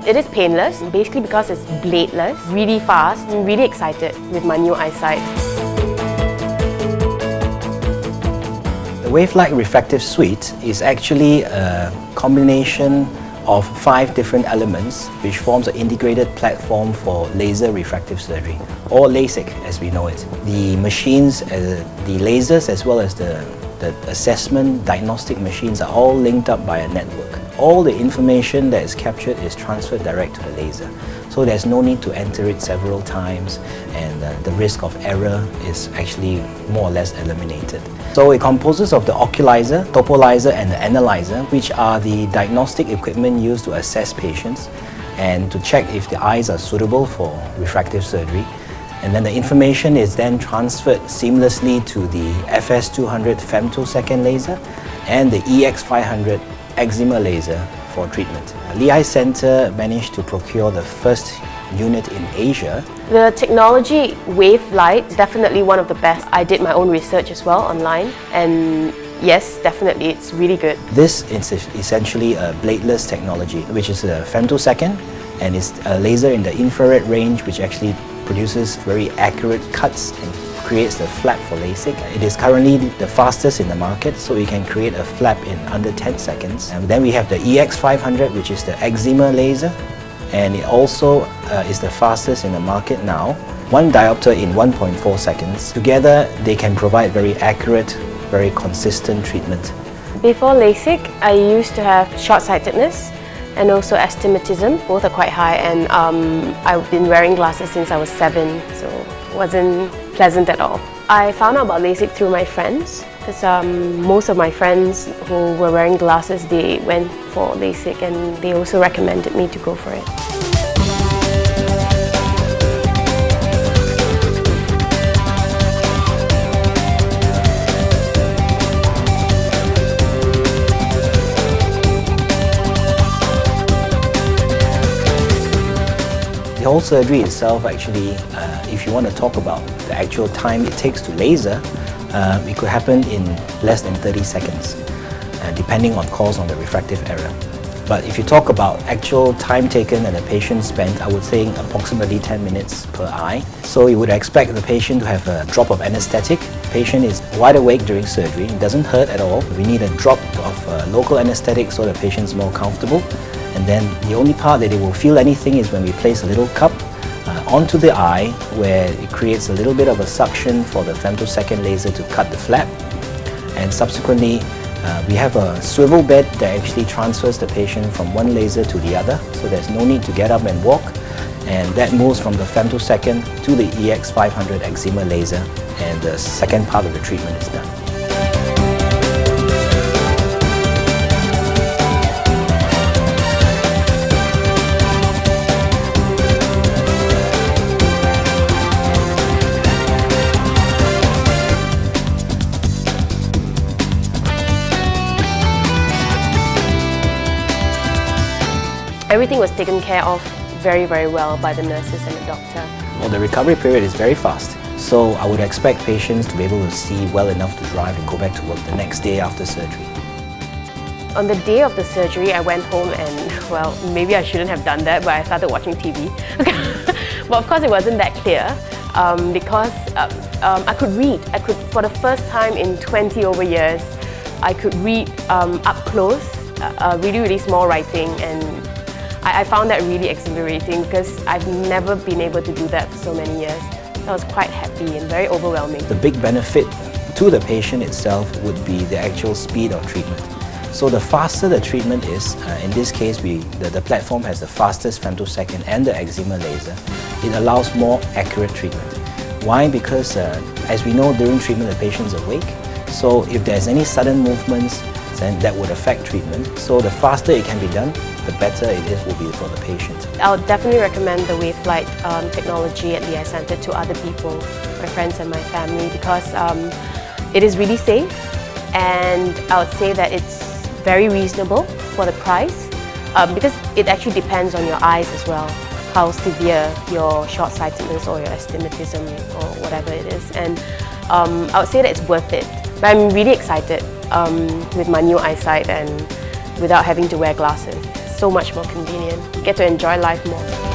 It is painless, basically because it's bladeless, really fast. I'm really excited with my new eyesight. The Wavelight Refractive Suite is actually a combination of 5 different elements which forms an integrated platform for laser refractive surgery, or LASIK as we know it. The machines, the lasers as well as the assessment diagnostic machines are all linked up by a network. All the information that is captured is transferred direct to the laser. So there's no need to enter it several times, and the risk of error is actually more or less eliminated. So it composes of the oculizer, topolizer and the analyzer, which are the diagnostic equipment used to assess patients and to check if the eyes are suitable for refractive surgery. And then the information is then transferred seamlessly to the FS200 femtosecond laser and the EX500 eczema laser for treatment. Lee Eye Center managed to procure the first unit in Asia. The technology Wavelight is definitely one of the best. I did my own research as well online, and yes, definitely it's really good. This is essentially a bladeless technology, which is a femtosecond, and it's a laser in the infrared range which actually produces very accurate cuts and creates the flap for LASIK. It is currently the fastest in the market, so we can create a flap in under 10 seconds. And then we have the EX500, which is the eczema laser, and it also is the fastest in the market now. 1 diopter in 1.4 seconds. Together, they can provide very accurate, very consistent treatment. Before LASIK, I used to have short-sightedness and also astigmatism. Both are quite high, and I've been wearing glasses since I was 7, so it wasn't pleasant at all. I found out about LASIK through my friends, because most of my friends who were wearing glasses, they went for LASIK, and they also recommended me to go for it. The whole surgery itself, actually, if you want to talk about the actual time it takes to laser, it could happen in less than 30 seconds, depending on course on the refractive error. But if you talk about actual time taken and the patient spent, I would say approximately 10 minutes per eye. So you would expect the patient to have a drop of anesthetic. The patient is wide awake during surgery, it doesn't hurt at all. We need a drop of local anesthetic so the patient is more comfortable. And then the only part that they will feel anything is when we place a little cup onto the eye, where it creates a little bit of a suction for the femtosecond laser to cut the flap. And subsequently, we have a swivel bed that actually transfers the patient from one laser to the other, so there's no need to get up and walk. And that moves from the femtosecond to the EX500 eczema laser, and the second part of the treatment is done. Everything was taken care of very, very well by the nurses and the doctor. Well, the recovery period is very fast, so I would expect patients to be able to see well enough to drive and go back to work the next day after surgery. On the day of the surgery, I went home and, well, maybe I shouldn't have done that, but I started watching TV. But of course it wasn't that clear, because I could read. For the first time in 20 over years, I could read up close, really, really small writing, and I found that really exhilarating because I've never been able to do that for so many years. I was quite happy and very overwhelming. The big benefit to the patient itself would be the actual speed of treatment. So the faster the treatment is, in this case the platform has the fastest femtosecond and the eczema laser, it allows more accurate treatment. Why? Because as we know, during treatment the patient is awake, so if there's any sudden movements, then that would affect treatment. So the faster it can be done, the better it will be for the patient. I'll definitely recommend the Wavelight technology at Lee Eye Center to other people, my friends and my family, because it is really safe, and I would say that it's very reasonable for the price, because it actually depends on your eyes as well, how severe your short-sightedness or your astigmatism or whatever it is. And I would say that it's worth it. But I'm really excited with my new eyesight and without having to wear glasses. so much more convenient. Get to enjoy life more.